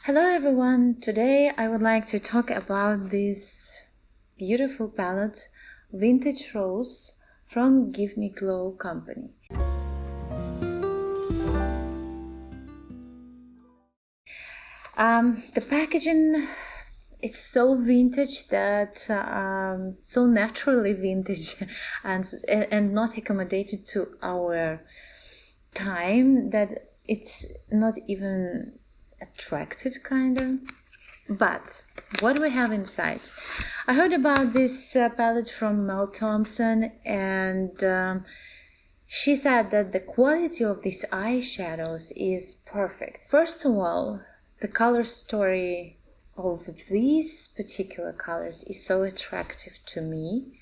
Hello everyone, today I would like to talk about this beautiful palette, Vintage Rose from Give Me Glow company. The packaging, it's so vintage that so naturally vintage and not accommodated to our time that it's not even attracted kind of. But what do we have inside? I heard about this palette from Mel Thompson, and she said that the quality of these eyeshadows is perfect. First of all, the color story of these particular colors is so attractive to me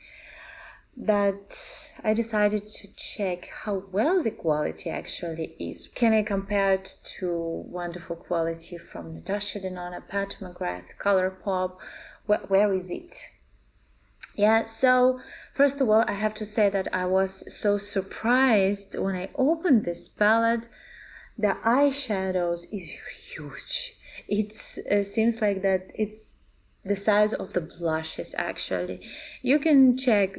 that I decided to check how well the quality actually is. Can I compare it to wonderful quality from Natasha Denona, Pat McGrath, Colourpop? Where is it? Yeah, so first of all, I have to say that I was so surprised when I opened this palette. The eyeshadows is huge. It seems like that it's the size of the blushes actually. You can check,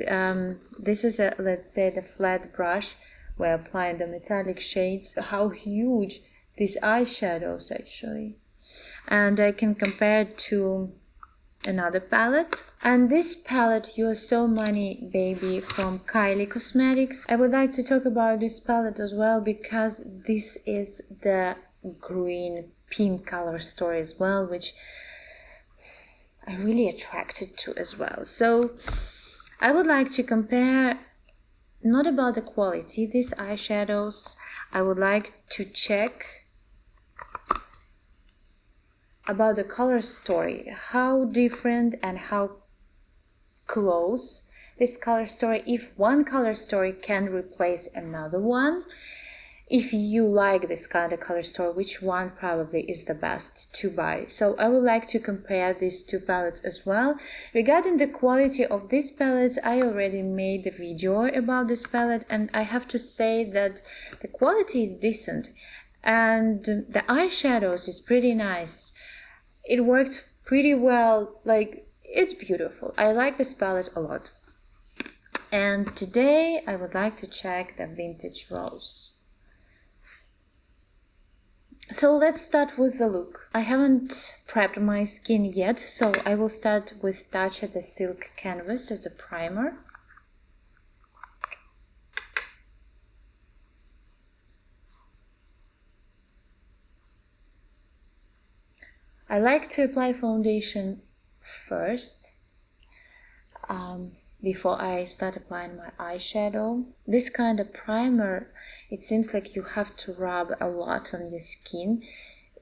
this is a, let's say, the flat brush. We're applying the metallic shades, how huge these eyeshadows actually. And I can compare it to another palette. And this palette, You're So Money Baby from Kylie Cosmetics. I would like to talk about this palette as well because this is the green pink color story as well, which I'm really attracted to as well. So I would like to compare not about the quality these eyeshadows. I would like to check about the color story, how different and how close this color story, if one color story can replace another one. If you like this kind of color story, which one probably is the best to buy? So I would like to compare these two palettes as well. Regarding the quality of these palettes, I already made the video about this palette, and I have to say that the quality is decent and the eyeshadows is pretty nice. It worked pretty well, like it's beautiful. I like this palette a lot. And today I would like to check the Vintage Rose. So let's start with the look. I haven't prepped my skin yet, so I will start with Tatcha the Silk Canvas as a primer. I like to apply foundation first, before I start applying my eyeshadow. This kind of primer, it seems like you have to rub a lot on your skin.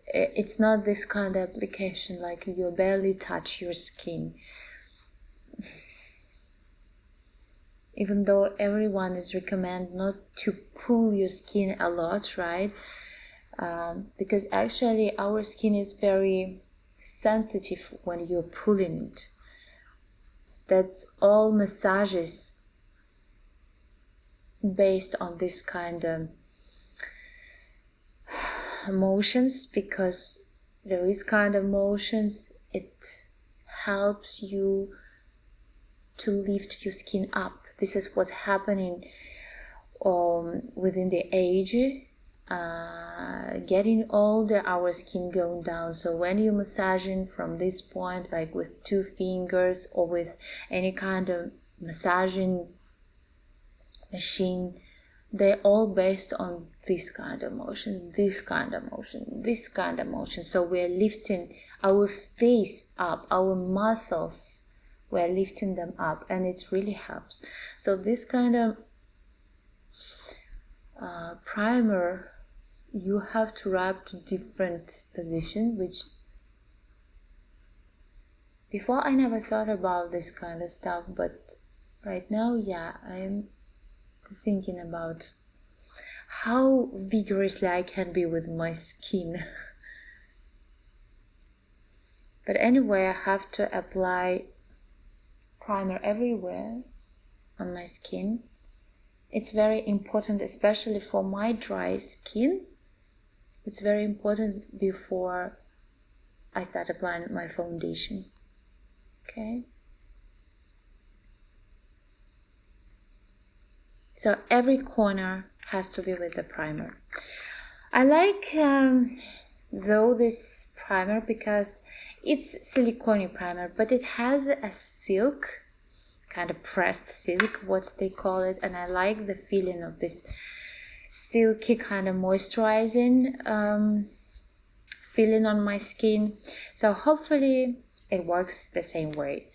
It's not this kind of application like you barely touch your skin. Even though everyone is recommend not to pull your skin a lot, right? Because actually our skin is very sensitive when you're pulling it. That's all massages based on this kind of motions, because there is kind of motions, it helps you to lift your skin up. This is what's happening within the age. Getting older, our skin going down. So when you're massaging from this point, like with 2 fingers or with any kind of massaging machine, they're all based on this kind of motion, this kind of motion, this kind of motion. So we're lifting our face up, our muscles, we're lifting them up, and it really helps. So this kind of primer, you have to rub to different position, which before I never thought about this kind of stuff, but right now, yeah, I'm thinking about how vigorously I can be with my skin. But anyway, I have to apply primer everywhere on my skin. It's very important, especially for my dry skin. It's very important before I start applying my foundation. Okay. So every corner has to be with the primer. I like though this primer because it's silicone primer, but it has a silk, kind of pressed silk, what they call it, and I like the feeling of this silky kind of moisturizing feeling on my skin. So hopefully it works the same way.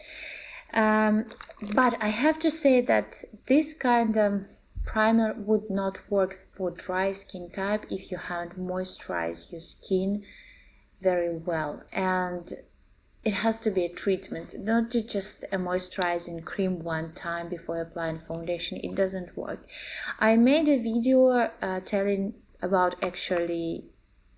But I have to say that this kind of primer would not work for dry skin type if you haven't moisturized your skin very well, and it has to be a treatment, not just a moisturizing cream one time before applying foundation. It doesn't work. I made a video telling about actually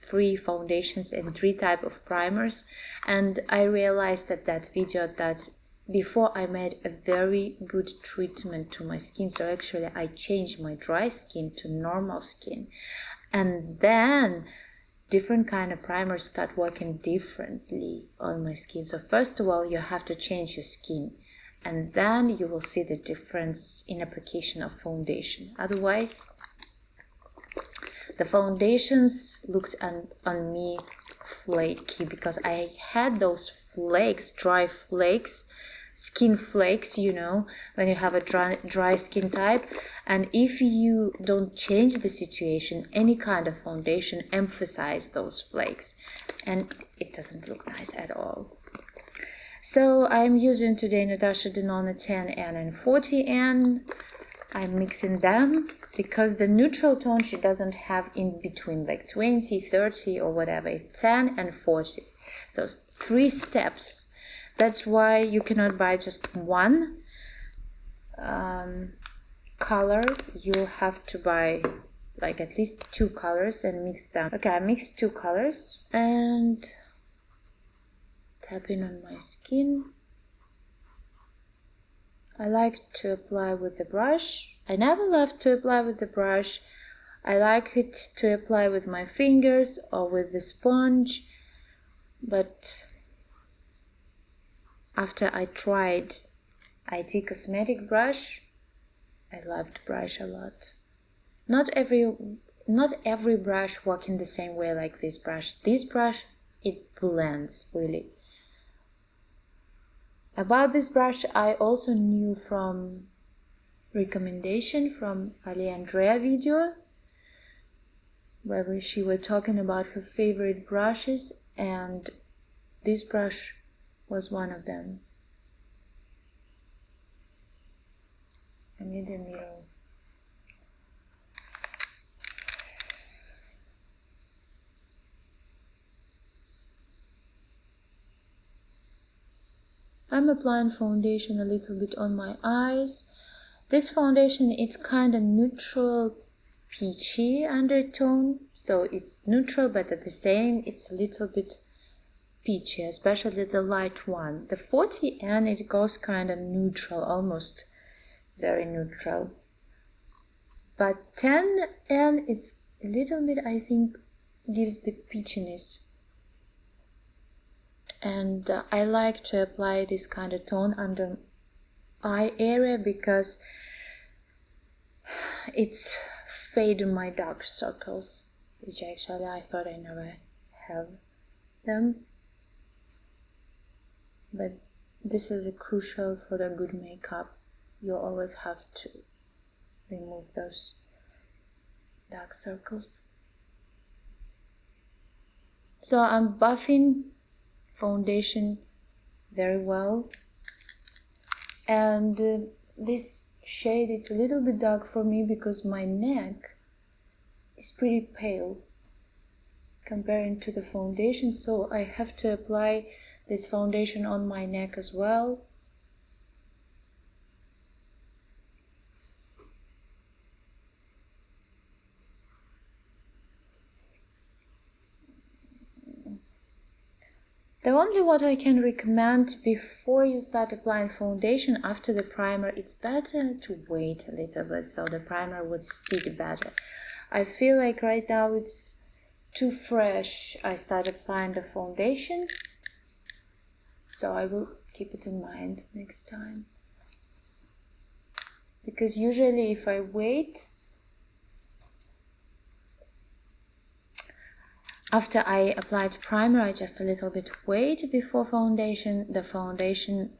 3 foundations and 3 type of primers, and I realized that video that before I made a very good treatment to my skin. So actually I changed my dry skin to normal skin, and then different kind of primers start working differently on my skin. So first of all, you have to change your skin, and then you will see the difference in application of foundation. Otherwise, the foundations looked on me flaky, because I had those flakes, dry flakes, skin flakes, you know, when you have a dry skin type. And if you don't change the situation, any kind of foundation emphasize those flakes, and it doesn't look nice at all. So I'm using today Natasha Denona 10N and 40N. I'm mixing them because the neutral tone she doesn't have in between, like 20, 30 or whatever. It's 10 and 40. So 3 steps. That's why you cannot buy just one color. You have to buy like at least 2 colors and mix them. Okay, I mixed 2 colors and tapping on my skin. I like to apply with the brush. I never love to apply with the brush. I like it to apply with my fingers or with the sponge, but after I tried IT Cosmetic brush, I loved brush a lot. Not every brush works in the same way like this brush. This brush, it blends really. About this brush, I also knew from recommendation from Ali Andrea video, where she was talking about her favorite brushes, and this brush was one of them. I need a mirror. I'm applying foundation a little bit on my eyes. This foundation, it's kind of neutral peachy undertone, so it's neutral, but at the same it's a little bit peachy, especially the light one. The 40N, it goes kind of neutral, almost very neutral, but 10N, it's a little bit, I think, gives the peachiness. And I like to apply this kind of tone under eye area because it's fading my dark circles, which actually I thought I never have them, but this is crucial for the good makeup. You always have to remove those dark circles. So I'm buffing foundation very well, and this shade is a little bit dark for me because my neck is pretty pale comparing to the foundation, so I have to apply this foundation on my neck as well. The only what I can recommend before you start applying foundation after the primer, it's better to wait a little bit so the primer would sit better. I feel like right now it's too fresh. I start applying the foundation So I will keep it in mind next time. Because usually if I wait, after I applied primer, I just a little bit wait before foundation. The foundation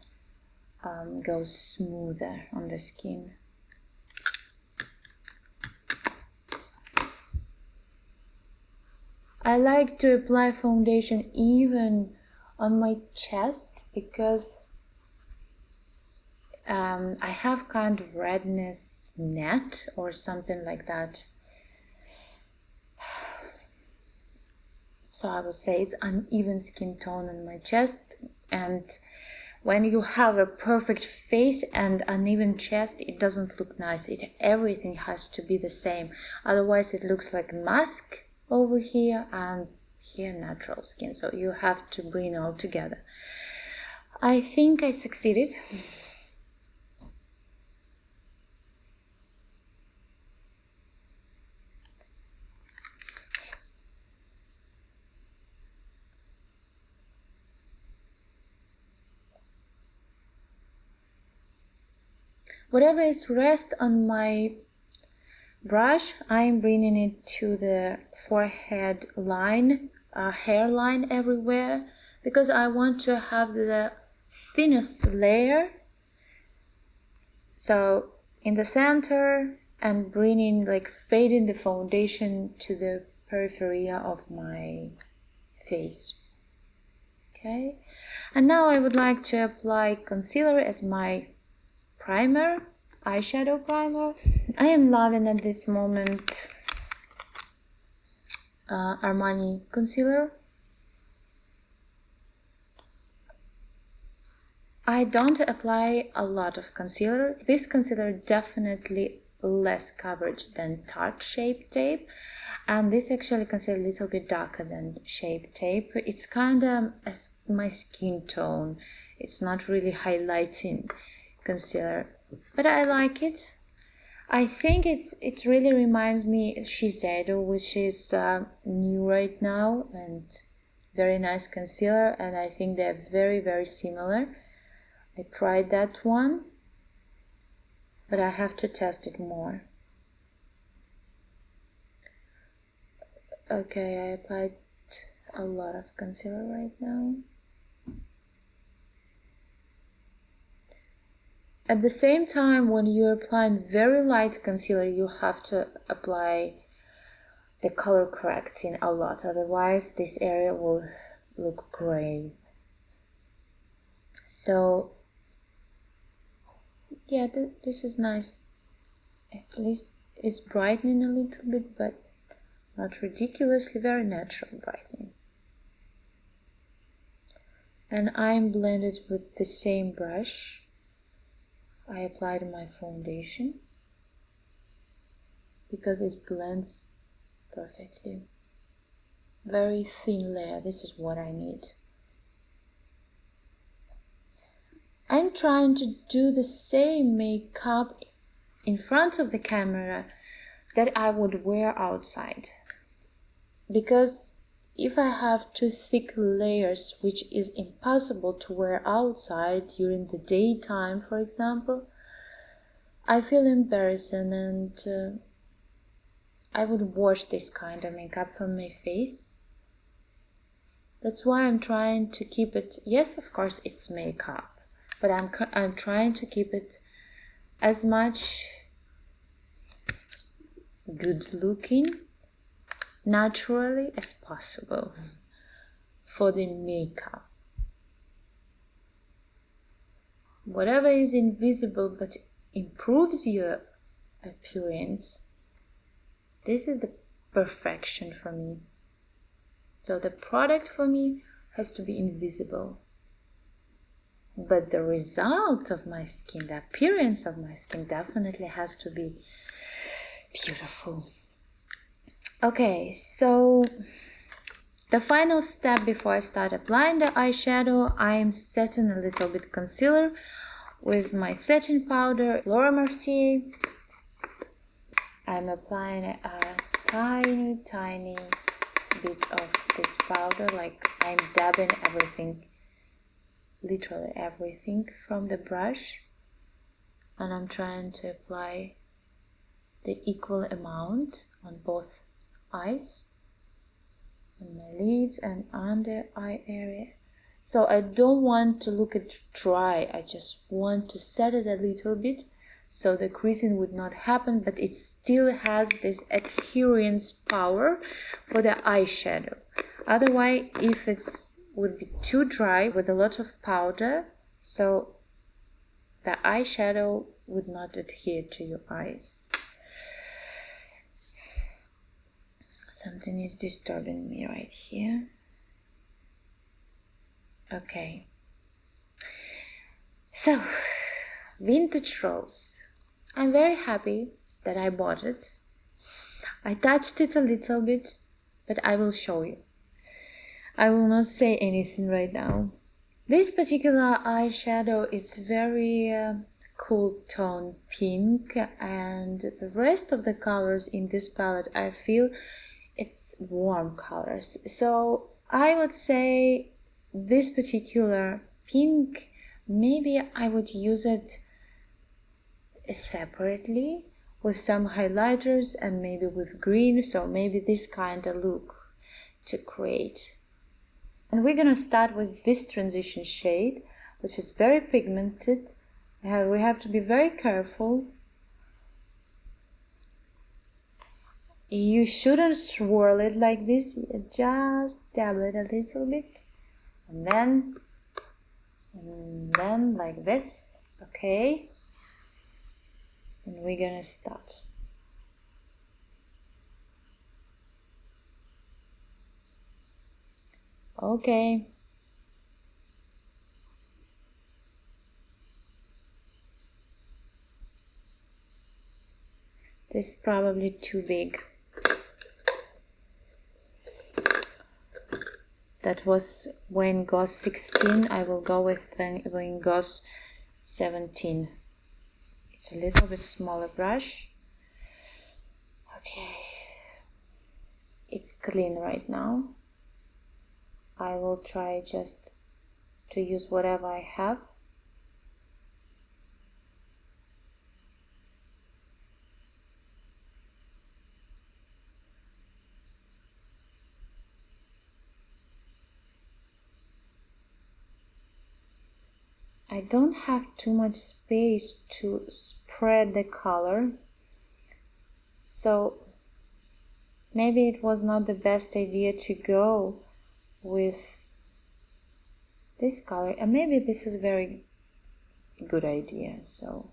goes smoother on the skin. I like to apply foundation even on my chest because I have kind of redness net or something like that. So I would say it's uneven skin tone on my chest, and when you have a perfect face and uneven chest, it doesn't look nice. Everything has to be the same. Otherwise it looks like a mask over here and here natural skin. So you have to bring all together. I think I succeeded. Whatever is rest on my brush, I'm bringing it to the forehead line, hairline everywhere, because I want to have the thinnest layer. So in the center, and bringing, like, fading the foundation to the periphery of my face. Okay, and now I would like to apply concealer as my primer, eyeshadow primer. I am loving at this moment Armani Concealer. I don't apply a lot of concealer. This concealer definitely less coverage than Tarte Shape Tape, and this actually concealer a little bit darker than Shape Tape. It's kind of my skin tone. It's not really highlighting concealer, but I like it. I think it really reminds me of Shiseido, which is new right now and very nice concealer, and I think they're very, very similar. I tried that one, but I have to test it more. Okay, I applied a lot of concealer right now. At the same time, when you're applying very light concealer, you have to apply the color correcting a lot, otherwise this area will look gray. So yeah, this is nice. At least it's brightening a little bit, but not ridiculously, very natural brightening. And I'm blended with the same brush. I applied my foundation because it blends perfectly. Very thin layer, this is what I need. I'm trying to do the same makeup in front of the camera that I would wear outside. Because if I have too thick layers, which is impossible to wear outside during the daytime, for example, I feel embarrassed, and I would wash this kind of makeup from my face. That's why I'm trying to keep it. Yes, of course, it's makeup, but I'm trying to keep it as much good looking, naturally as possible for the makeup. Whatever is invisible but improves your appearance, this is the perfection for me. So the product for me has to be invisible, but the result of my skin, the appearance of my skin, definitely has to be beautiful. Okay, so the final step before I start applying the eyeshadow, I am setting a little bit concealer with my setting powder, Laura Mercier. I'm applying a tiny bit of this powder, like I'm dabbing everything literally everything from the brush, and I'm trying to apply the equal amount on both eyes, on my lids and under eye area. So I don't want to look it dry, I just want to set it a little bit so the creasing would not happen, but it still has this adherence power for the eyeshadow. Otherwise, if it's would be too dry with a lot of powder, so the eyeshadow would not adhere to your eyes. Something is disturbing me right here. Okay. So, Vintage Rose. I'm very happy that I bought it. I touched it a little bit, but I will show you. I will not say anything right now. This particular eyeshadow is very cool tone pink, and the rest of the colors in this palette I feel it's warm colors. So I would say this particular pink, maybe I would use it separately with some highlighters and maybe with green, so maybe this kind of look to create. And we're gonna start with this transition shade, which is very pigmented. We have to be very careful. You shouldn't swirl it like this, just dab it a little bit, and then like this, okay? And we're gonna start. Okay. This is probably too big. That was Van Gogh 16. I will go with Van Gogh 17. It's a little bit smaller brush. Okay. It's clean right now. I will try just to use whatever I have. I don't have too much space to spread the color, so maybe it was not the best idea to go with this color, and maybe this is a very good idea. So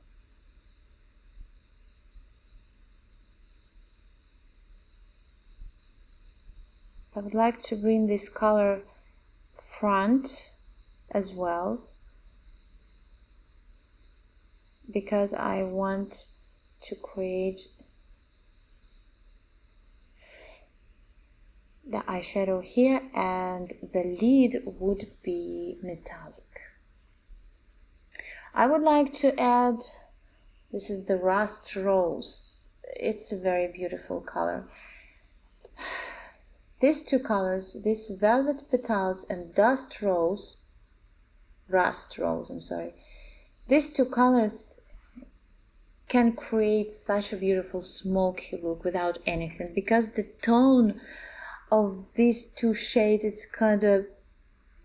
I would like to bring this color front as well, because I want to create the eyeshadow here, and the lid would be metallic. I would like to add, this is the Rust Rose. It's a very beautiful color. These two colors, this Velvet Petals and Rust Rose, I'm sorry. These two colors can create such a beautiful smoky look without anything, because the tone of these two shades is kind of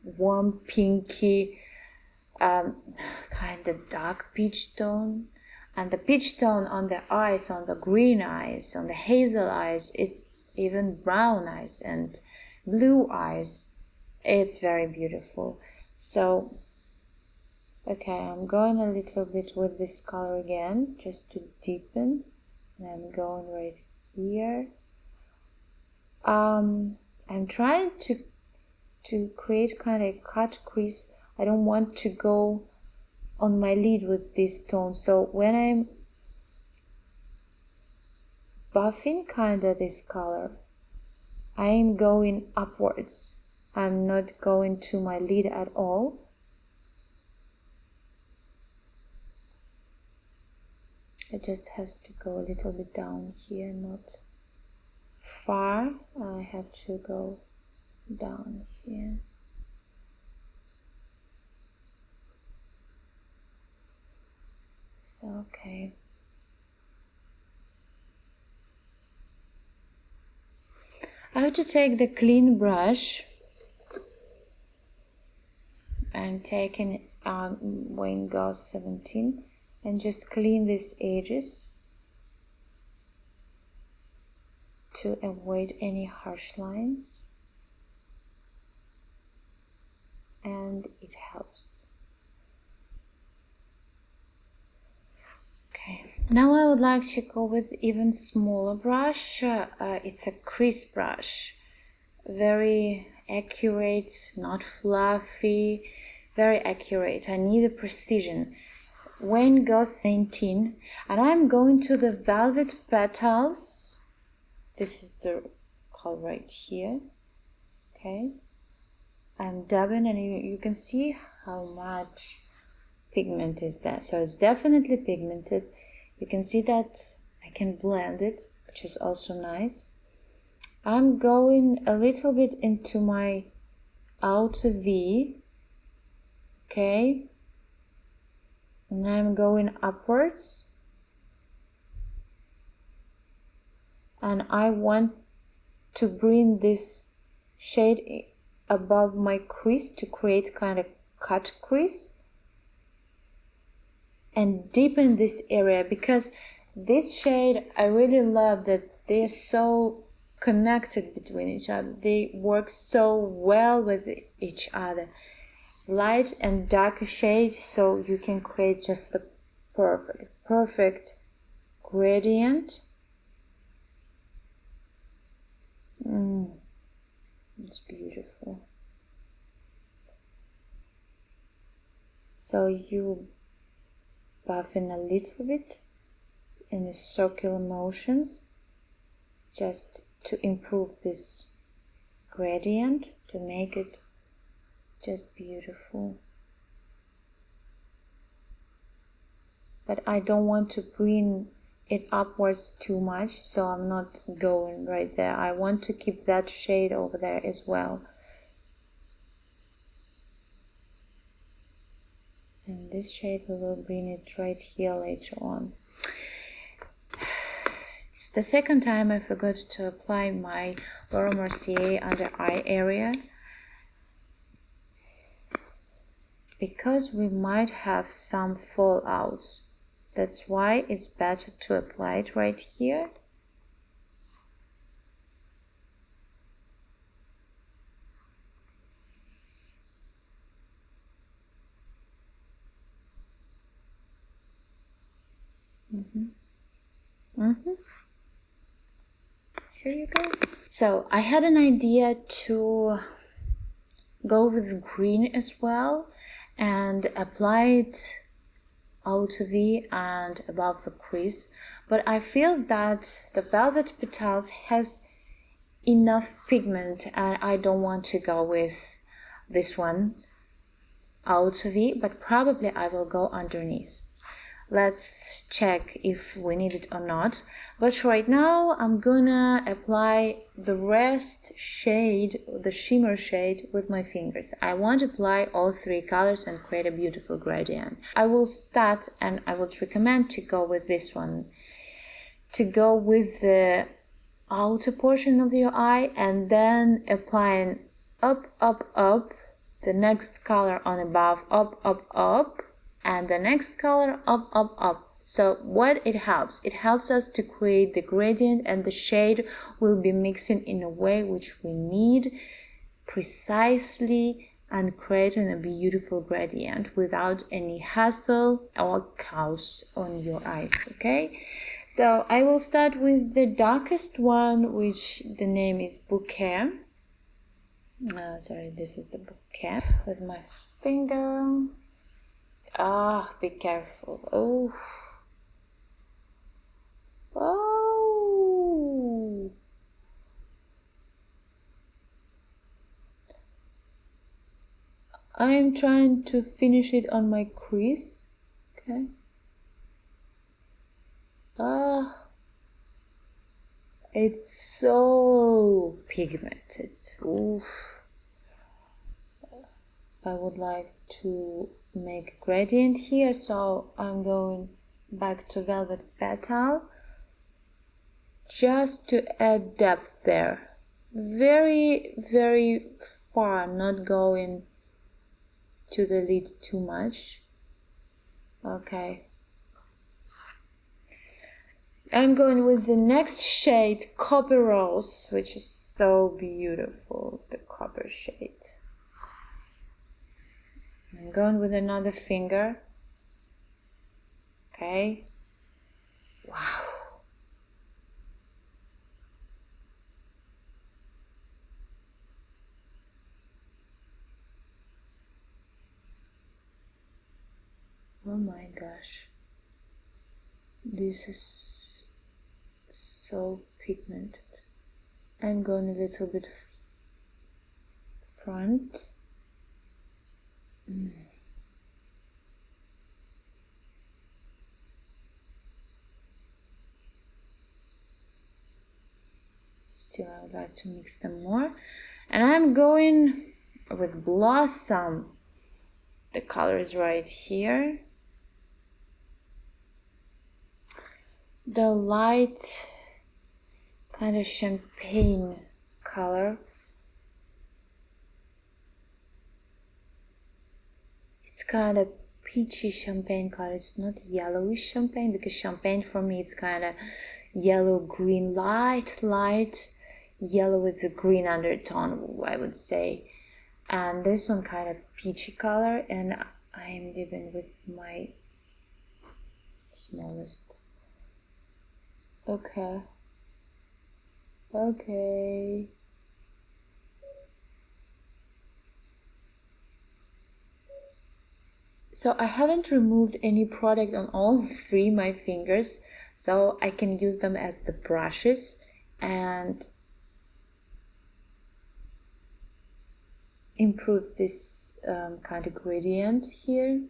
warm pinky, kind of dark peach tone, and the peach tone on the eyes, on the green eyes, on the hazel eyes, even brown eyes and blue eyes, it's very beautiful. So okay, I'm going a little bit with this color again, just to deepen, and I'm going right here. I'm trying to create kind of a cut crease. I don't want to go on my lid with this tone, so when I'm buffing kind of this color, I am going upwards. I'm not going to my lid at all. It just has to go a little bit down here, not far. I have to go down here. So, okay. I have to take the clean brush. I'm taking Wayne Gauss 17 and just clean these edges to avoid any harsh lines, and it helps. Okay, now I would like to go with even smaller brush. It's a crease brush, very accurate, not fluffy, very accurate. I need a precision. Wayne Gauss 19, and I'm going to the Velvet Petals. This is the color right here. Okay, I'm dabbing, and you can see how much pigment is there. So it's definitely pigmented. You can see that I can blend it, which is also nice. I'm going a little bit into my outer V, okay, and I'm going upwards, and I want to bring this shade above my crease to create kind of cut crease and deepen this area, because this shade, I really love that they're so connected between each other. They work so well with each other, light and darker shades, so you can create just a perfect gradient. It's beautiful. So you buff in a little bit in the circular motions, just to improve this gradient, to make it just beautiful. But I don't want to bring it upwards too much, so I'm not going right there. I want to keep that shade over there as well. And this shade, we will bring it right here later on. It's the second time I forgot to apply my Laura Mercier under eye area, because we might have some fallouts. That's why it's better to apply it right here. Here you go. So I had an idea to go with green as well and apply it out of V and above the crease, but I feel that the Velvet Petals has enough pigment and I don't want to go with this one out of V, but probably I will go underneath. Let's check if we need it or not. But right now I'm gonna apply the rest shade, the shimmer shade, with my fingers. I want to apply all three colors and create a beautiful gradient. I will start, and I would recommend to go with this one, to go with the outer portion of your eye and then applying up, the next color on above, up, and the next color up. So what it helps us to create the gradient, and the shade will be mixing in a way which we need precisely, and creating a beautiful gradient without any hassle or chaos on your eyes. Okay, so I will start with the darkest one, which the name is Bouquet. Sorry, this is the Bouquet. With my finger. Be careful. Oh. I'm trying to finish it on my crease. Okay. It's so pigmented. Oof. I would like to make a gradient here, so I'm going back to Velvet Petal, just to add depth there. Very, very far, not going to the lid too much. Okay. I'm going with the next shade, Copper Rose, which is so beautiful, the copper shade. I'm going with another finger. Okay. Wow. Oh my gosh. This is so pigmented. I'm going a little bit front. Still, I would like to mix them more. And I'm going with Blossom. The color is right here. The light kind of champagne color. It's kind of peachy champagne color. It's not yellowish champagne, because champagne for me it's kind of yellow green, light yellow with a green undertone, I would say. And this one kind of peachy color, and I am dipping with my smallest. Okay. So I haven't removed any product on all three my fingers, so I can use them as the brushes and improve this kind of gradient here.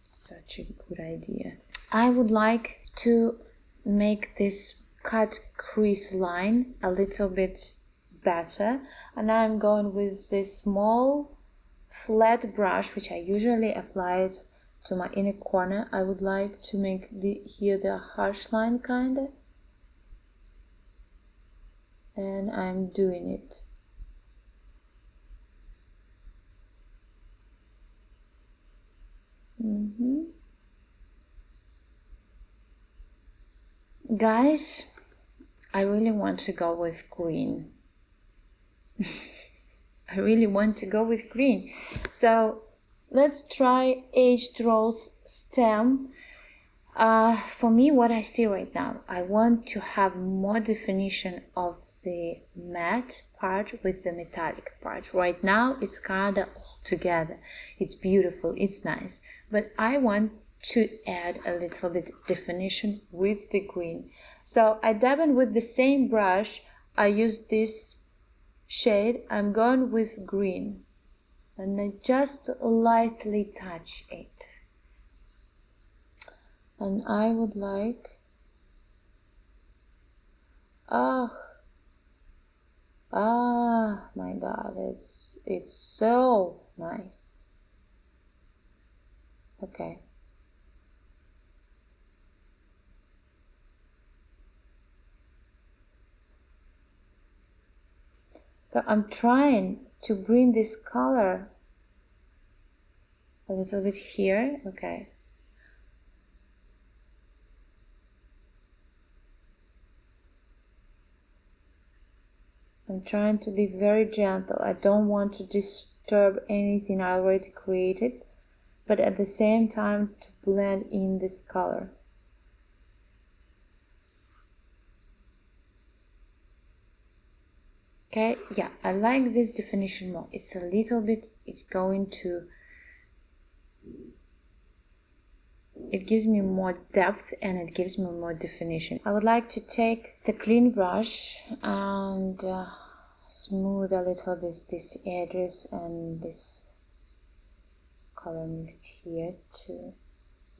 Such a good idea. I would like to make this cut crease line a little bit better, and I'm going with this small flat brush, which I usually apply it to my inner corner. I would like to make here the harsh line kind of, and I'm doing it. Guys, I really want to go with green. I really want to go with green. So let's try Aged Rose Stem. For me, what I see right now, I want to have more definition of the matte part with the metallic part. Right now, it's kind of all together. It's beautiful, it's nice. But I want to add a little bit definition with the green. So I dab in with the same brush. I use this shade. I'm going with green. And I just lightly touch it. And I would like, my God, it's so nice. Okay. So I'm trying to bring this color a little bit here. Okay. I'm trying to be very gentle. I don't want to disturb anything I already created, but at the same time to blend in this color. Okay, yeah, I like this definition more. It's a little bit, it gives me more depth and it gives me more definition. I would like to take the clean brush and smooth a little bit these edges and this color mixed here to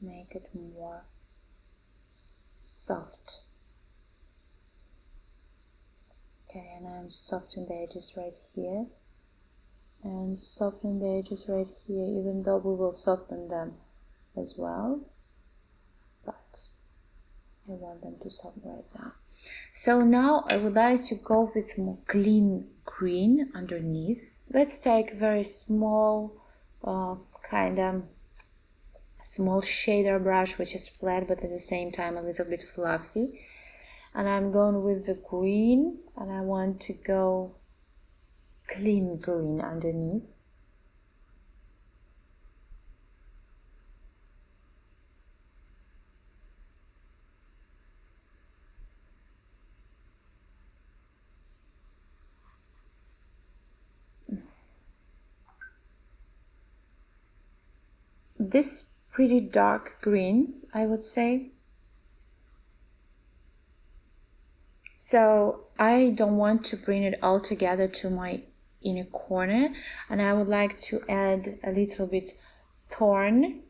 make it more soft. Okay, and I'm softening the edges right here. and soften the edges right here, even though we will soften them as well, but I want them to soften right now. So now I would like to go with more clean green underneath. Let's take a very small kind of small shader brush, which is flat but at the same time a little bit fluffy, and I'm going with the green, and I want to go clean green underneath. This pretty dark green, I would say. So I don't want to bring it all together to my inner corner, and I would like to add a little bit thorn.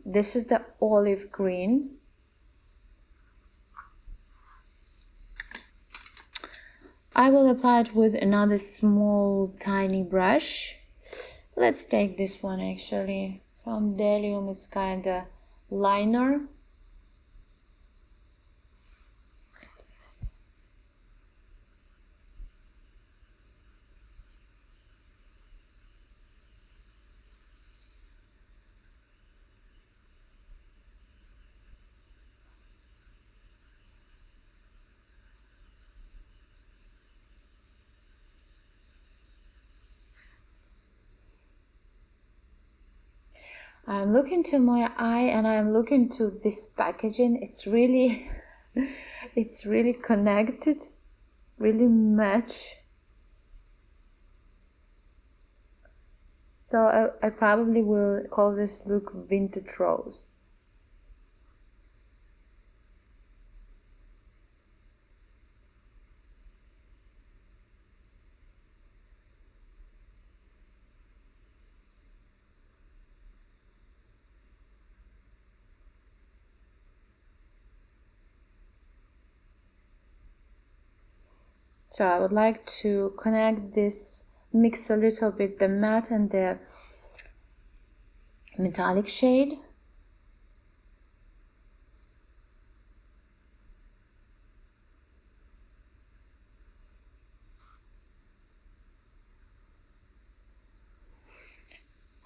This is the olive green. I will apply it with another small tiny brush. Let's take this one actually. From Delium, it's kind of liner. I'm looking to my eye and I'm looking to this packaging. It's really it's really connected, really match. So I probably will call this look Vintage Rose. So I would like to connect this, mix a little bit the matte and the metallic shade.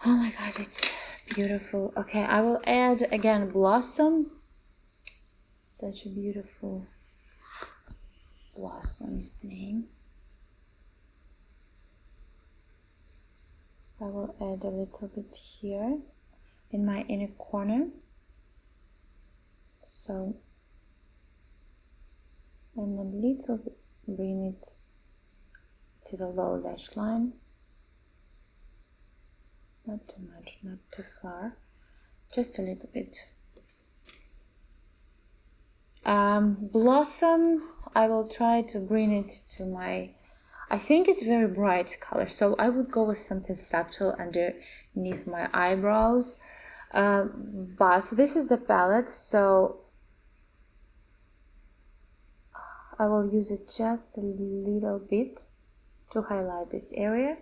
Oh my god, it's beautiful. Okay, I will add again Blossom. Such a beautiful blossom name. I will add a little bit here in my inner corner. So, and a little bit bring it to the low lash line. Not too much, not too far, just a little bit. Blossom, I will try to bring it to my, I think it's very bright color, so I would go with something subtle underneath my eyebrows. But this is the palette, so I will use it just a little bit to highlight this area.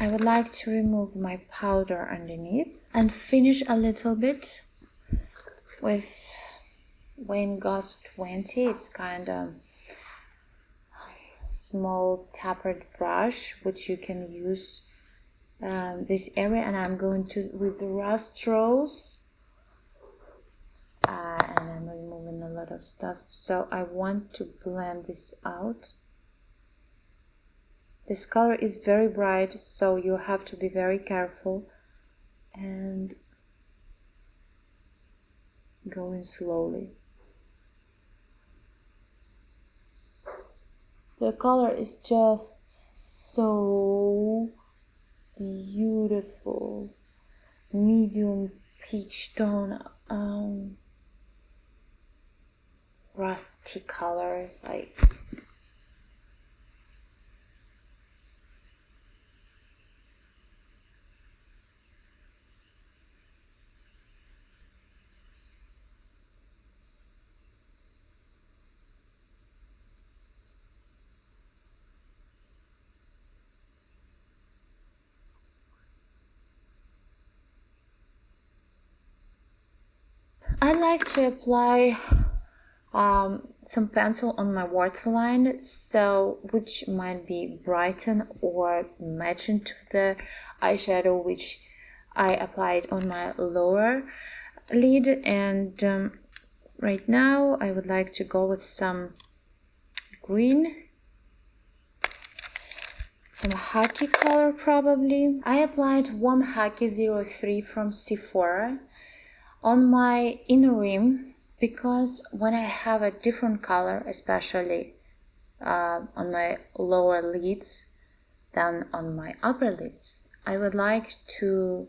I would like to remove my powder underneath and finish a little bit with Wayne Goss 20. It's kind of small tapered brush which you can use this area, and I'm going to with the rust rose and I'm removing a lot of stuff, so I want to blend this out. This color is very bright, so you have to be very careful and going slowly. The color is just so beautiful. Medium peach tone, rusty color, like I like to apply some pencil on my waterline, so which might be brighten or match into the eyeshadow which I applied on my lower lid. And right now I would like to go with some green, some Haki color probably. I applied Warm Haki 03 from Sephora on my inner rim, because when I have a different color, especially on my lower lids than on my upper lids, I would like to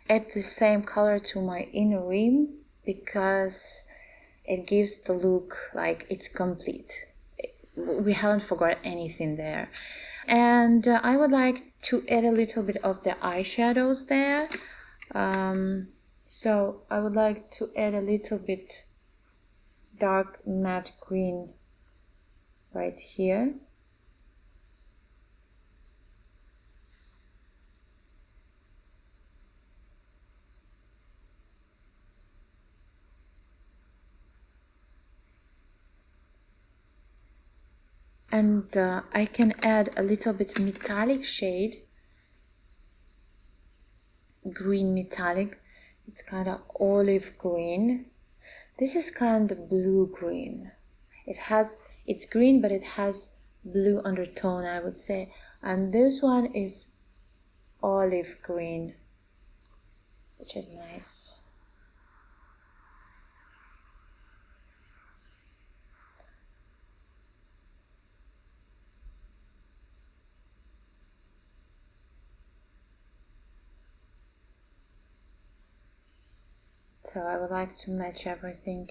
add the same color to my inner rim, because it gives the look like it's complete. We haven't forgot anything there. And I would like to add a little bit of the eyeshadows there. So I would like to add a little bit dark matte green right here. And I can add a little bit metallic shade, green metallic. It's kind of olive green. This is kind of blue green. It's green, but it has blue undertone, I would say. And this one is olive green, which is nice. So I would like to match everything.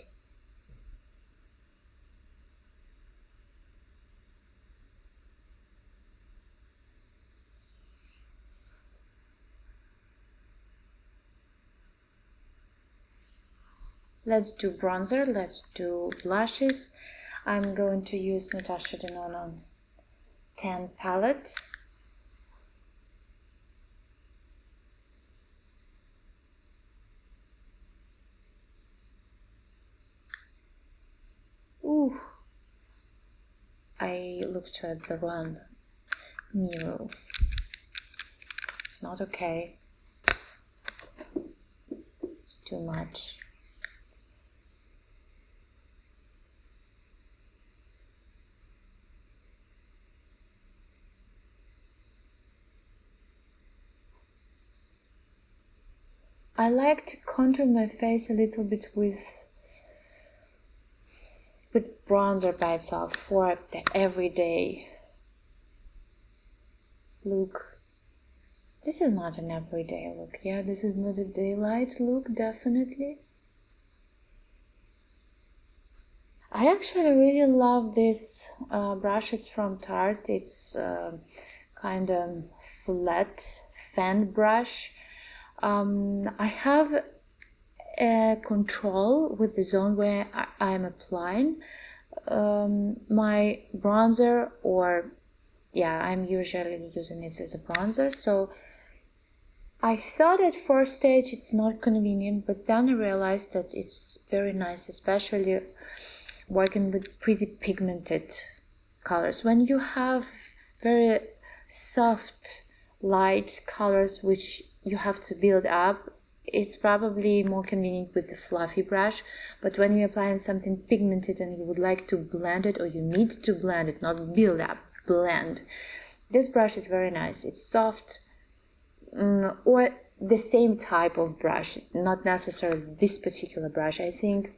Let's do bronzer, let's do blushes. I'm going to use Natasha Denona 10 palette. Ooh, I looked at the wrong mirror. It's not okay. It's too much. I like to contour my face a little bit with bronzer by itself for the everyday look. This is not an everyday look. Yeah, this is not a daylight look, definitely. I actually really love this brush. It's from Tarte. It's kind of flat fan brush. I have a control with the zone where I'm applying my bronzer, or yeah, I'm usually using it as a bronzer. So I thought at first stage it's not convenient, but then I realized that it's very nice, especially working with pretty pigmented colors. When you have very soft, light colors which you have to build up, it's probably more convenient with the fluffy brush. But when you're applying something pigmented and you would like to blend it, or you need to blend it, not build up, blend, this brush is very nice. It's soft, or the same type of brush, not necessarily this particular brush. I think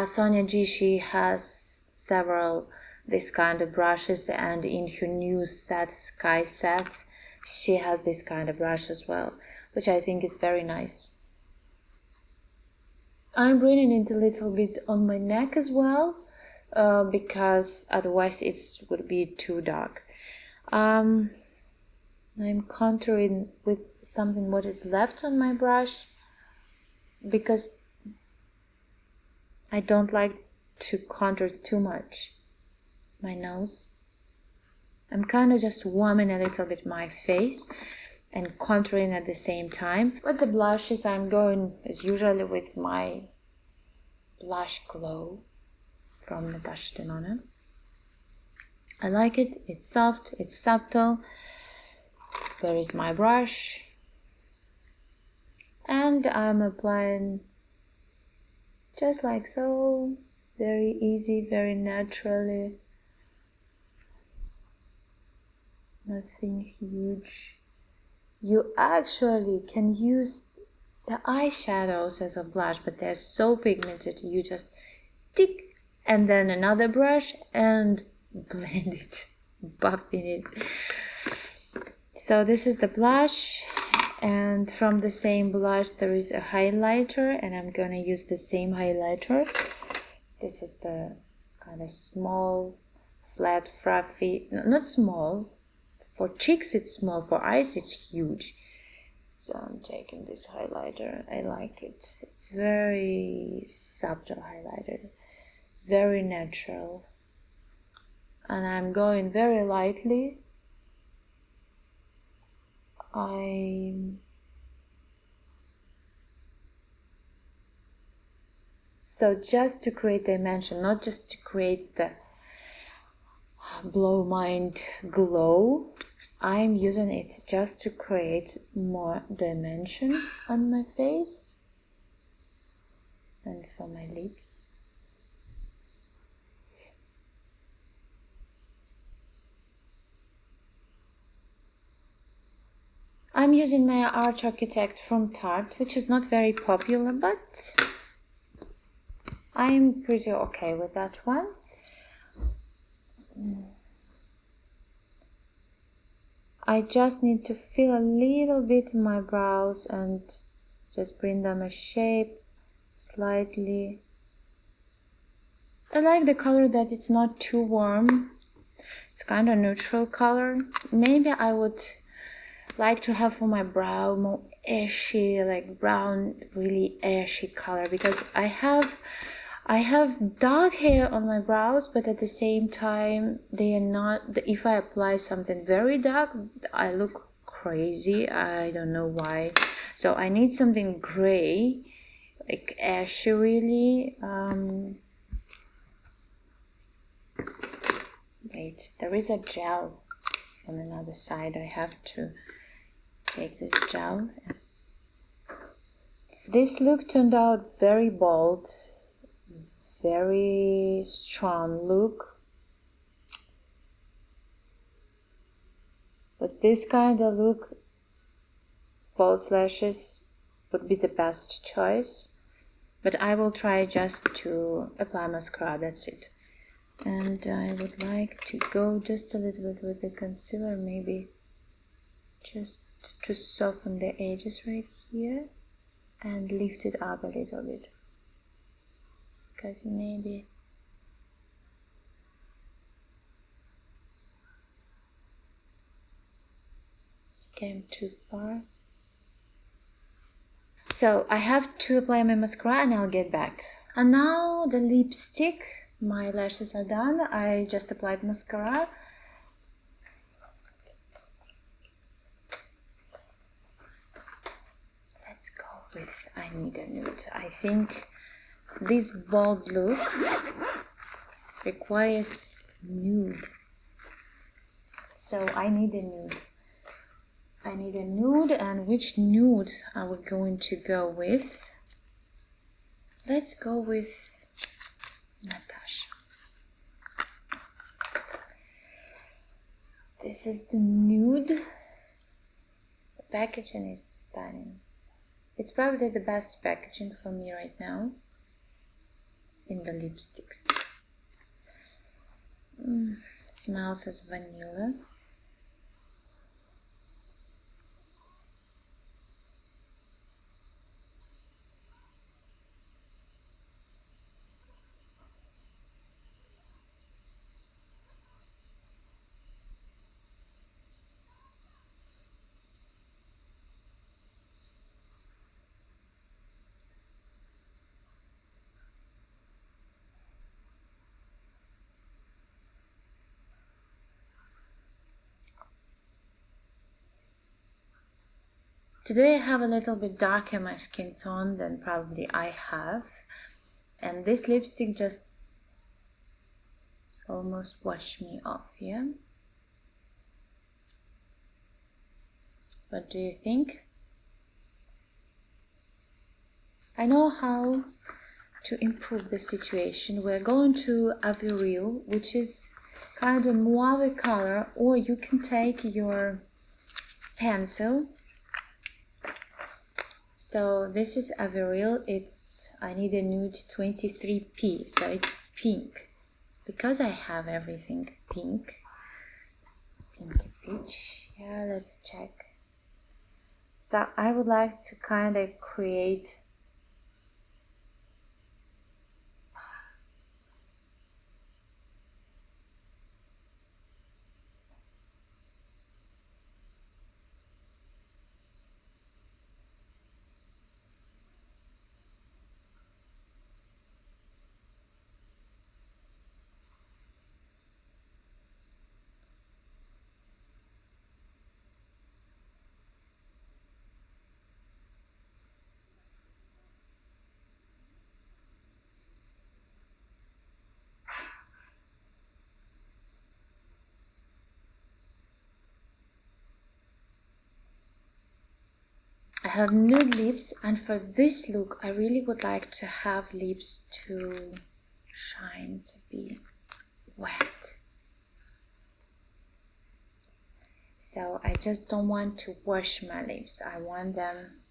Sonia G, she has several this kind of brushes, and in her new set, Sky set, she has this kind of brush as well, which I think is very nice. I'm bringing it a little bit on my neck as well, because otherwise it would be too dark. I'm contouring with something what is left on my brush, because I don't like to contour too much my nose. I'm kind of just warming a little bit my face, and contouring at the same time. With the blushes, I'm going as usually with my Blush Glow from Natasha Denona. I like it. It's soft, it's subtle. Where is my brush? And I'm applying just like so, very easy, very naturally. Nothing huge. You actually can use the eyeshadows as a blush, but they're so pigmented. You just tick and then another brush and blend it, buffing it. So this is the blush, and from the same blush there is a highlighter, and I'm gonna use the same highlighter. This is the kind of small, flat, fluffy, not small. For cheeks it's small, for eyes it's huge. So I'm taking this highlighter. I like it. It's very subtle highlighter, very natural. And I'm going very lightly. So just to create dimension, not just to create the blow mind glow, I'm using it just to create more dimension on my face and for my lips. I'm using my Arch Architect from Tarte, which is not very popular, but I'm pretty okay with that one. I just need to fill a little bit my brows and just bring them a shape slightly. I like the color that it's not too warm. It's kind of neutral color. Maybe I would like to have for my brow more ashy, like brown, really ashy color, because I have dark hair on my brows, but at the same time they are not. If I apply something very dark, I look crazy. I don't know why. So I need something gray, like ashy, really. Wait, there is a gel on another side. I have to take this gel. This look turned out very bold, very strong look. But this kind of look, false lashes would be the best choice. But I will try just to apply mascara, that's it. And I would like to go just a little bit with the concealer, maybe just to soften the edges right here and lift it up a little bit, because maybe came too far. So I have to apply my mascara and I'll get back. And now the lipstick. My lashes are done. I just applied mascara. Let's go with I Need a Nude. I think this bold look requires nude. So I need a nude. I need a nude, and which nude are we going to go with? Let's go with Natasha. This is the nude. The packaging is stunning. It's probably the best packaging for me right now in the lipsticks. It smells as vanilla. Today I have a little bit darker my skin tone than probably I have, and this lipstick just almost washed me off, yeah? What do you think? I know how to improve the situation. We're going to Avril, which is kind of mauve color, or you can take your pencil. So this is Avril. I need a nude 23P, so it's pink. Because I have everything pink. Pinky peach. Yeah, let's check. So I would like to kind of create I have nude lips, and for this look I really would like to have lips to shine, to be wet. So I just don't want to wash my lips. I want them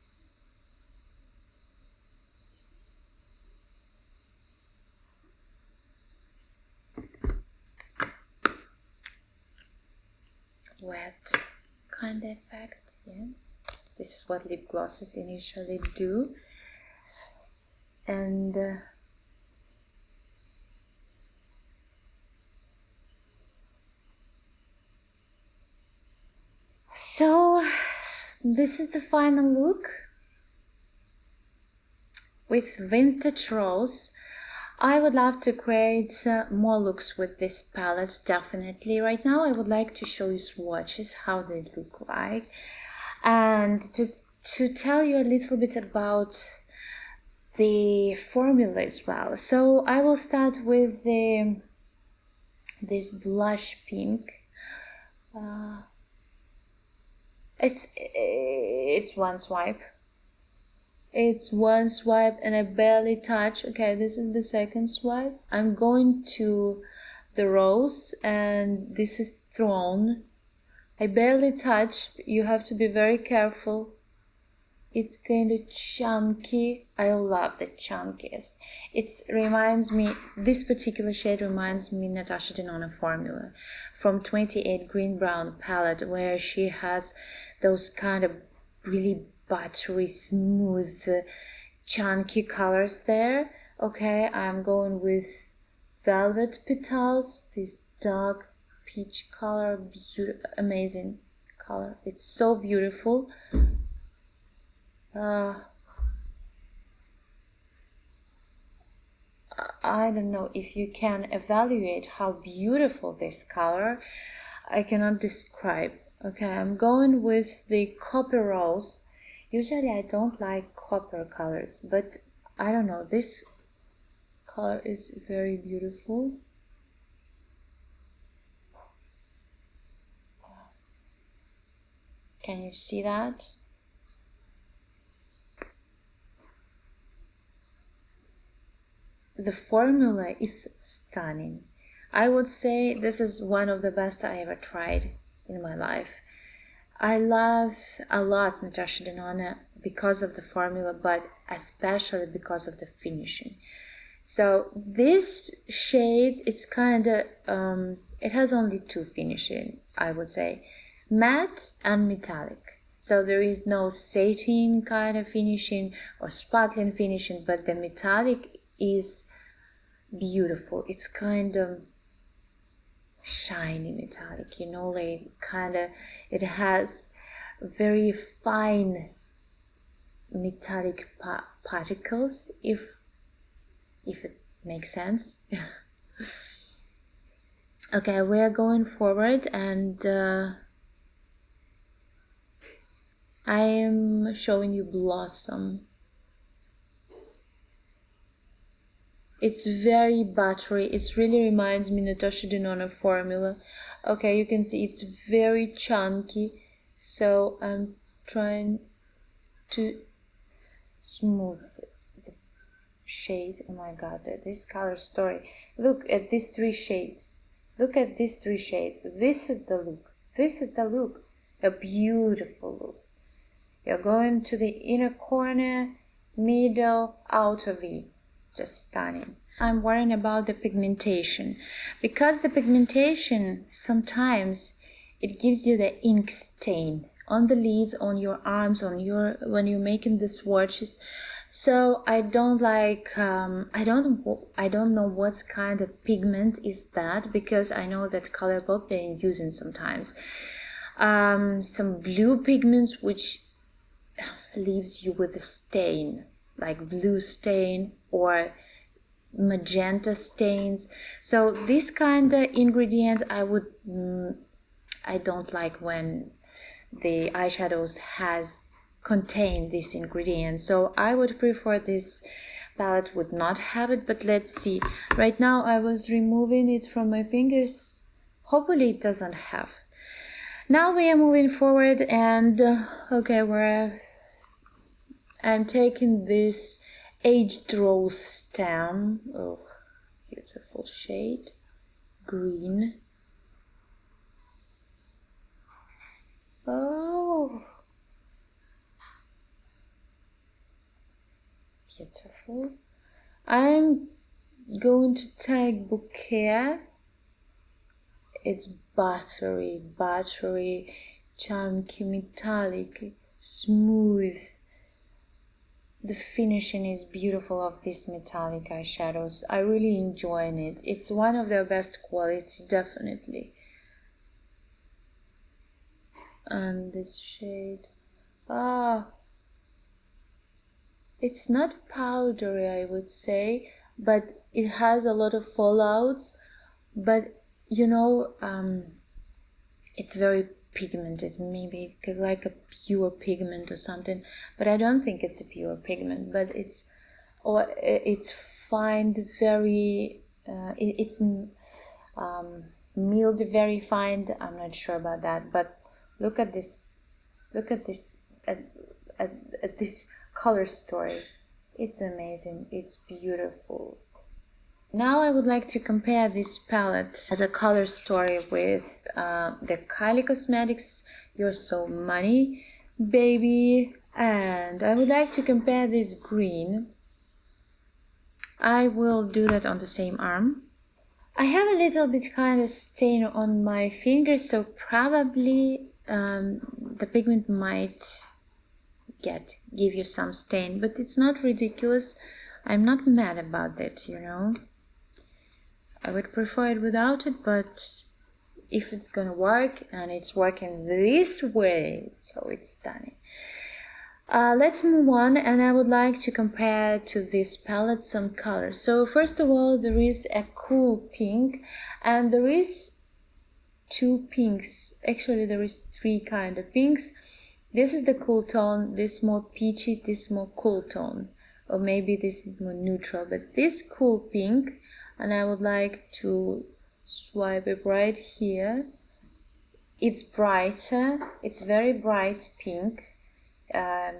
wet kind of effect, yeah. This is what lip glosses initially do. And so this is the final look with vintage rose. I would love to create more looks with this palette, definitely. Right now I would like to show you swatches, how they look like, and to tell you a little bit about the formula as well. So I will start with this blush pink. It's one swipe. It's one swipe and I barely touch. Okay, this is the second swipe. I'm going to the rose and this is thrown. I barely touch. You have to be very careful. It's kind of chunky. I love the chunkiest. It reminds me, this particular shade reminds me Natasha Denona formula from 28 Green Brown palette, where she has those kind of really buttery, smooth, chunky colors there. Okay, I'm going with Velvet Petals, this dark peach color, amazing color. It's so beautiful. I don't know if you can evaluate how beautiful this color. I cannot describe. Okay, I'm going with the copper rose. Usually I don't like copper colors, but I don't know, this color is very beautiful. Can you see that? The formula is stunning. I would say this is one of the best I ever tried in my life. I love a lot Natasha Denona because of the formula, but especially because of the finishing. So this shade, it's kind of, it has only two finishing, I would say, matte and metallic. So there is no satin kind of finishing or sparkling finishing, but the metallic is beautiful. It's kind of shiny metallic, you know, like kind of, it has very fine metallic particles, if it makes sense. Okay, we are going forward, and I am showing you Blossom. It's very buttery. It really reminds me Natasha Denona formula. Okay, you can see it's very chunky. So I'm trying to smooth the shade. Oh my god, this color story. Look at these 3 shades. Look at these 3 shades. This is the look. This is the look. A beautiful look. You're going to the inner corner, middle, outer V. Just stunning. I'm worrying about the pigmentation, because the pigmentation sometimes it gives you the ink stain on the lids, on your arms, on your when you're making the swatches. So I don't like I don't know what kind of pigment is that, because I know that Colourpop they're using sometimes some blue pigments which leaves you with a stain, like blue stain or magenta stains. So this kind of ingredients I don't like when the eyeshadows contain this ingredient. So I would prefer this palette would not have it, but let's see. Right now I was removing it from my fingers. Hopefully it doesn't have. Now we are moving forward, and okay, I'm taking this Aged Rose stem. Oh, beautiful shade. Green. Oh, beautiful. I'm going to take Bouquet. It's buttery, chunky, metallic, smooth. The finishing is beautiful of these metallic eyeshadows. I really enjoy it. It's one of their best quality, definitely. And this shade, it's not powdery, I would say, but it has a lot of fallouts. But you know, it's very pigmented, maybe like a pure pigment or something, but I don't think it's a pure pigment, but it's fine, very it's milled very fine. I'm not sure about that, but look at this at this color story. It's amazing, it's beautiful. Now I would like to compare this palette as a color story with the Kylie Cosmetics You're So Money Baby, and I would like to compare this green. I will do that on the same arm. I have a little bit kind of stain on my fingers, so probably the pigment might give you some stain, but it's not ridiculous. I'm not mad about it, you know. I would prefer it without it, but if it's gonna work, and it's working this way, so it's stunning. Let's move on, and I would like to compare to this palette some colors. So first of all, there is a cool pink, and there is 2 pinks. Actually, there is 3 kind of pinks. This is the cool tone, this more peachy, this more cool tone, or maybe this is more neutral, but this cool pink, and I would like to swipe it right here. It's brighter, it's very bright pink.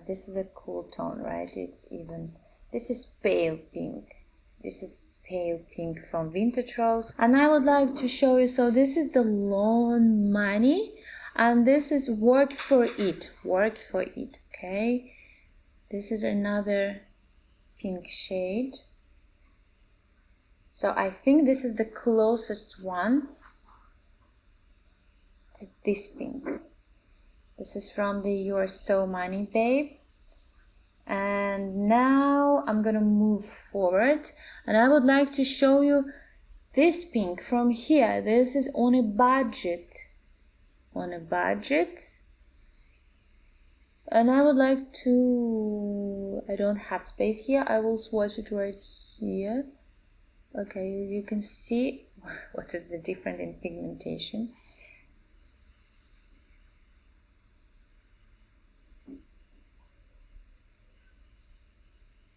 This is a cool tone, right? It's even, this is pale pink. This is pale pink from Vintage Rose. And I would like to show you, so this is the Lawn Money, and this is Worked for It, okay? This is another pink shade. So I think this is the closest one to this pink. This is from the You're So Money Babe. And now I'm gonna move forward, and I would like to show you this pink from here. This is On a Budget. And I would like to, I don't have space here, I will swatch it right here. Okay, you can see what is the difference in pigmentation.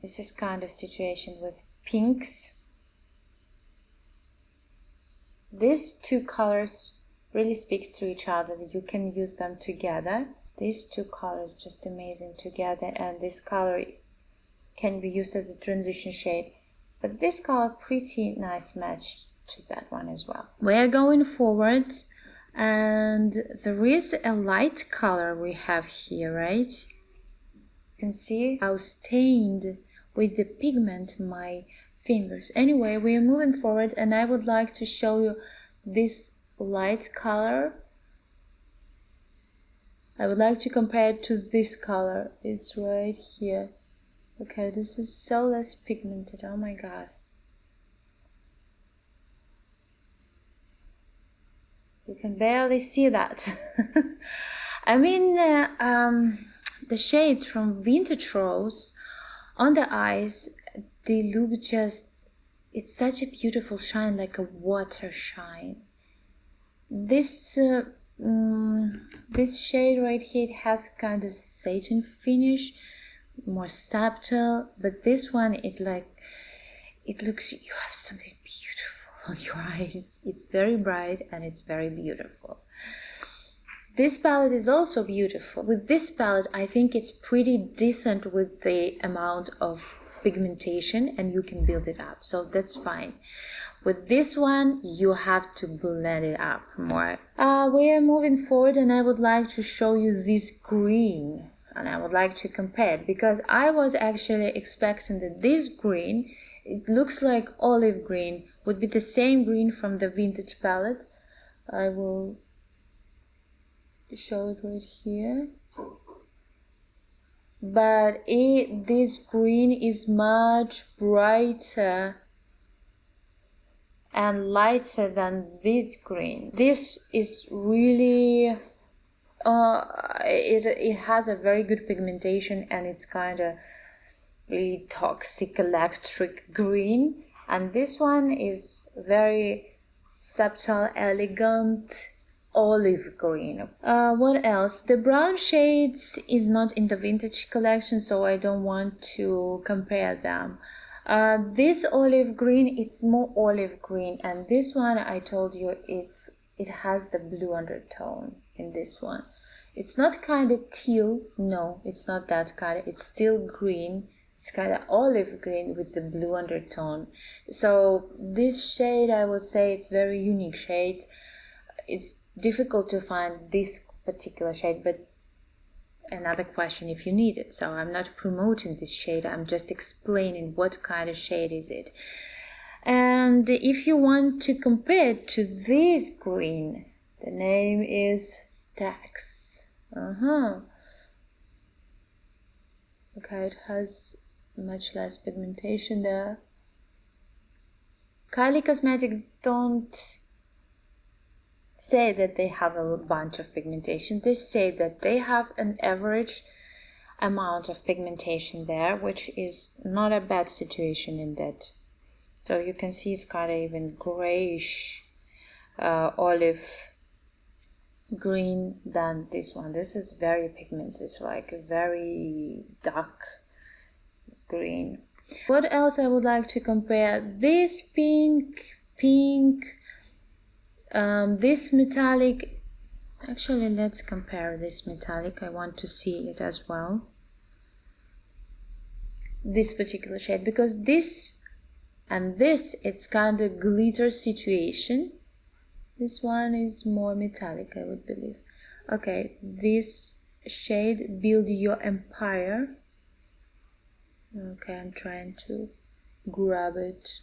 This is kind of situation with pinks. These two colors really speak to each other. You can use them together. These two colors just amazing together, and this color can be used as a transition shade. But this color, pretty nice match to that one as well. We are going forward, and there is a light color we have here, right? You can see how stained with the pigment my fingers. Anyway, we are moving forward, and I would like to show you this light color. I would like to compare it to this color. It's right here. Okay, this is so less pigmented. Oh my god. You can barely see that. I mean, the shades from Vintage Rose on the eyes, they look just, it's such a beautiful shine, like a water shine. This this shade right here, it has kind of satin finish, more subtle, but this one, it looks, you have something beautiful on your eyes. It's very bright and it's very beautiful. This palette is also beautiful. With this palette, I think it's pretty decent with the amount of pigmentation, and you can build it up, so that's fine. With this one, you have to blend it up more. We are moving forward, and I would like to show you this green, and I would like to compare it, because I was actually expecting that this green, it looks like olive green, would be the same green from the Vintage palette. I will show it right here. But this green is much brighter and lighter than this green. This is really it has a very good pigmentation, and it's kind of really toxic electric green, and this one is very subtle, elegant olive green. What else? The brown shades is not in the Vintage collection, so I don't want to compare them. This olive green, it's more olive green, and this one, I told you, it has the blue undertone in this one. It's not kind of teal, no, it's not that kind of, it's still green. It's kind of olive green with the blue undertone. So this shade, I would say, it's very unique shade. It's difficult to find this particular shade, but another question if you need it. So I'm not promoting this shade, I'm just explaining what kind of shade is it. And if you want to compare it to this green, the name is Stax. Okay, it has much less pigmentation there. Kylie Cosmetics don't say that they have a bunch of pigmentation. They say that they have an average amount of pigmentation there, which is not a bad situation in that. So you can see it's kind of even grayish olive green than this one. This is very pigmented, like a very dark green. What else I would like to compare? This pink, this metallic. Actually, let's compare this metallic. I want to see it as well. This particular shade, because this and this, it's kind of glitter situation. This one is more metallic, I would believe. Okay, this shade, Build Your Empire. Okay, I'm trying to grab it.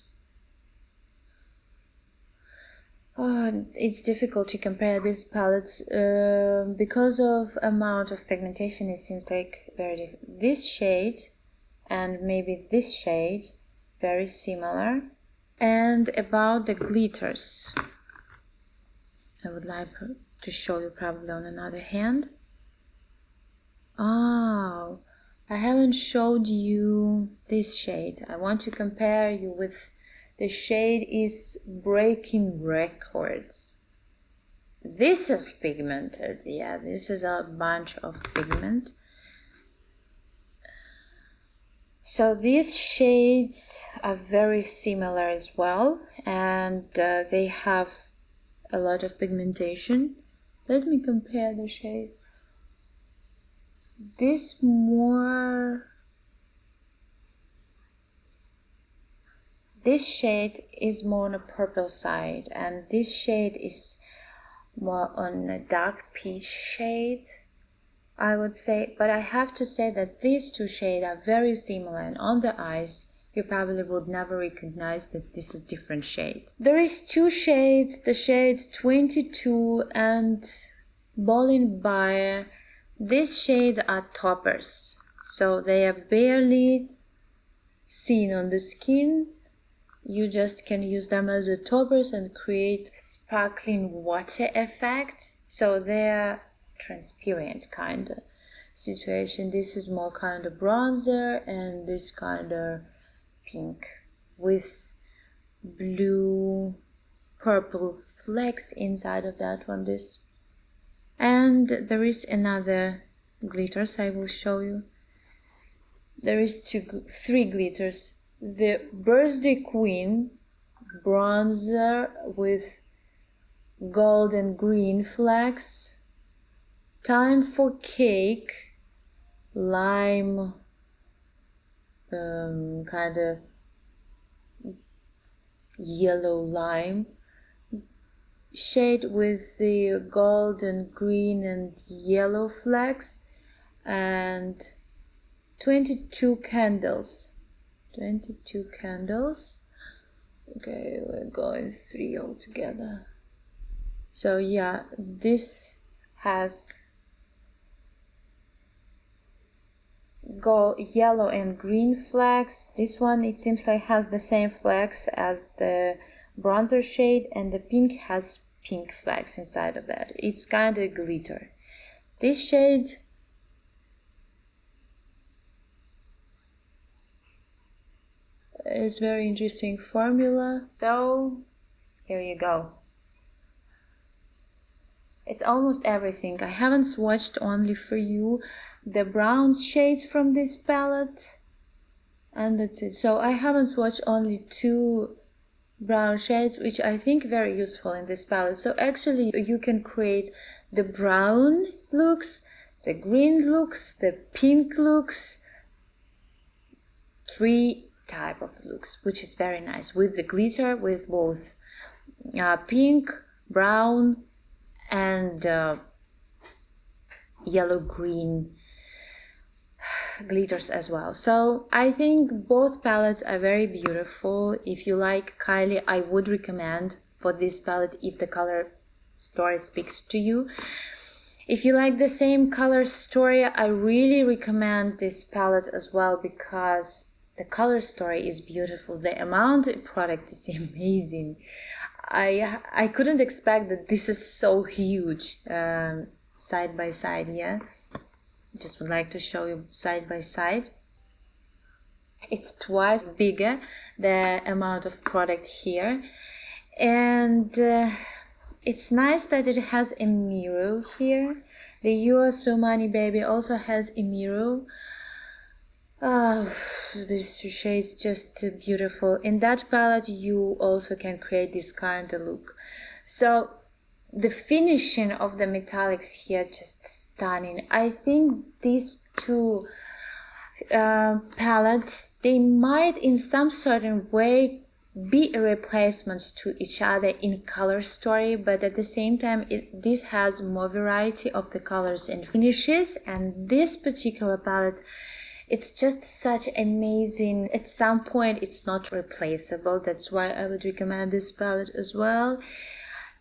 Oh, it's difficult to compare these palettes because of amount of pigmentation. It seems like very different. This shade and maybe this shade, very similar. And about the glitters, I would like to show you probably on another hand. Oh, I haven't showed you this shade. I want to compare you with the shade is Breaking Records. This is pigmented. Yeah, this is a bunch of pigment. So these shades are very similar as well, and they have a lot of pigmentation. Let me compare the shade. This shade is more on a purple side, and this shade is more on a dark peach shade, I would say. But I have to say that these two shades are very similar, and on the eyes you probably would never recognize that this is different shades. There is two shades, the shades 22 and Bolin Bayer. These shades are toppers, so they are barely seen on the skin. You just can use them as a toppers and create sparkling water effect. So they're transparent kind of situation. This is more kind of bronzer, and this kind of pink with blue purple flecks inside of that one. This, and there is another glitters I will show you. There is three glitters. The Birthday Queen bronzer with gold and green flecks. Time for Cake lime kind of yellow lime shade with the gold and green and yellow flecks, and 22 candles. 22 candles. Okay, we're going 3 altogether. So yeah, this has gold, yellow and green flecks. This one, it seems like, has the same flecks as the bronzer shade, and the pink has pink flecks inside of that. It's kind of glitter. This shade is very interesting formula. So here you go. It's almost everything. I haven't swatched only for you the brown shades from this palette, and that's it. So I haven't swatched only 2 brown shades, which I think very useful in this palette. So actually you can create the brown looks, the green looks, the pink looks, 3 type of looks, which is very nice with the glitter, with both pink, brown and yellow green glitters as well. So I think both palettes are very beautiful. If you like Kylie, I would recommend for this palette if the color story speaks to you. If you like the same color story, I really recommend this palette as well, because the color story is beautiful. The amount of product is amazing. I couldn't expect that this is so huge. Side by side, yeah. Just would like to show you side by side. It's twice bigger, the amount of product here. And it's nice that it has a mirror here. The US Armani Baby also has a mirror. Oh, these 2 shades just beautiful. In that palette you also can create this kind of look. So the finishing of the metallics here just stunning. I think these 2 palettes, they might in some certain way be a replacement to each other in color story, but at the same time this has more variety of the colors and finishes. And this particular palette, it's just such amazing. At some point it's not replaceable. That's why I would recommend this palette as well.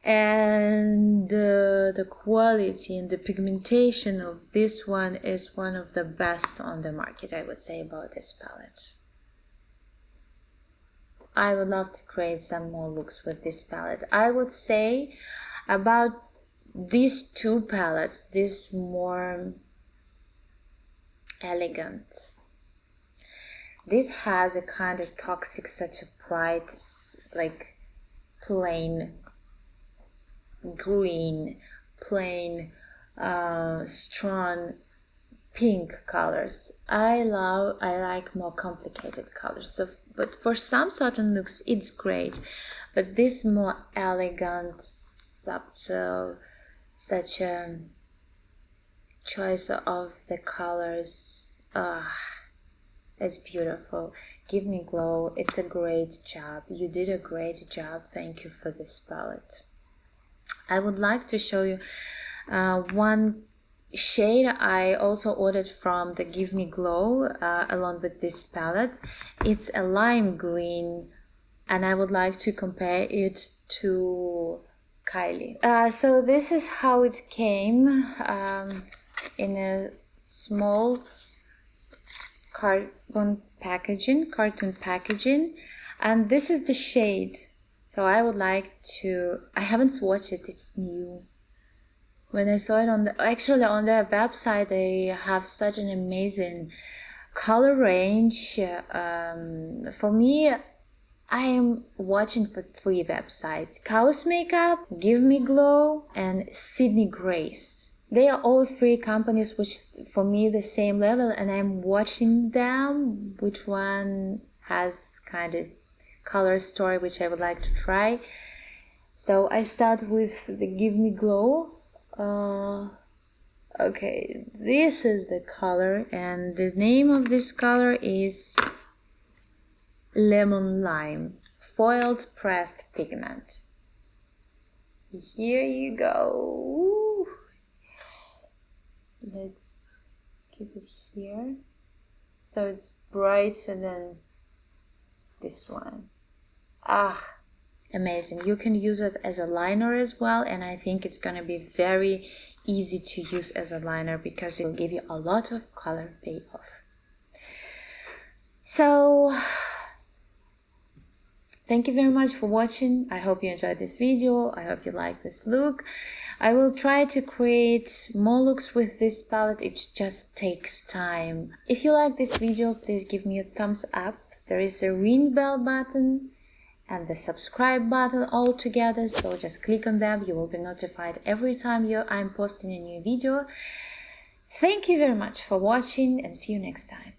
And the quality and the pigmentation of this one is one of the best on the market, I would say, about this palette. I would love to create some more looks with this palette. I would say about these 2 palettes, this more elegant. This has a kind of toxic, such a bright, like plain green, plain strong pink colors. I like more complicated colors. So, but for some certain looks, it's great. But this more elegant, subtle, such a choice of the colors. It's beautiful. Give Me Glow. It's a great job. You did a great job. Thank you for this palette. I would like to show you one shade I also ordered from the Give Me Glow along with this palette. It's a lime green, and I would like to compare it to Kylie. So this is how it came in a small cartoon packaging, and this is the shade. So I would like to, I haven't swatched it, it's new. When I saw it on actually on their website, they have such an amazing color range. For me, I am watching for 3 websites: Chaos Makeup, Give Me Glow, and Sydney Grace. They are all 3 companies which for me the same level, and I'm watching them, which one has kind of color story which I would like to try. So I start with the Give Me Glow. Okay, this is the color, and the name of this color is Lemon Lime Foiled Pressed Pigment. Here you go. Let's keep it here. So it's brighter than this one. Amazing. You can use it as a liner as well, and I think it's gonna be very easy to use as a liner because it will give you a lot of color payoff. So thank you very much for watching. I hope you enjoyed this video. I hope you like this look. I will try to create more looks with this palette. It just takes time. If you like this video, please give me a thumbs up. There is a ring bell button and the subscribe button all together, so just click on them. You will be notified every time I'm posting a new video. Thank you very much for watching, and see you next time.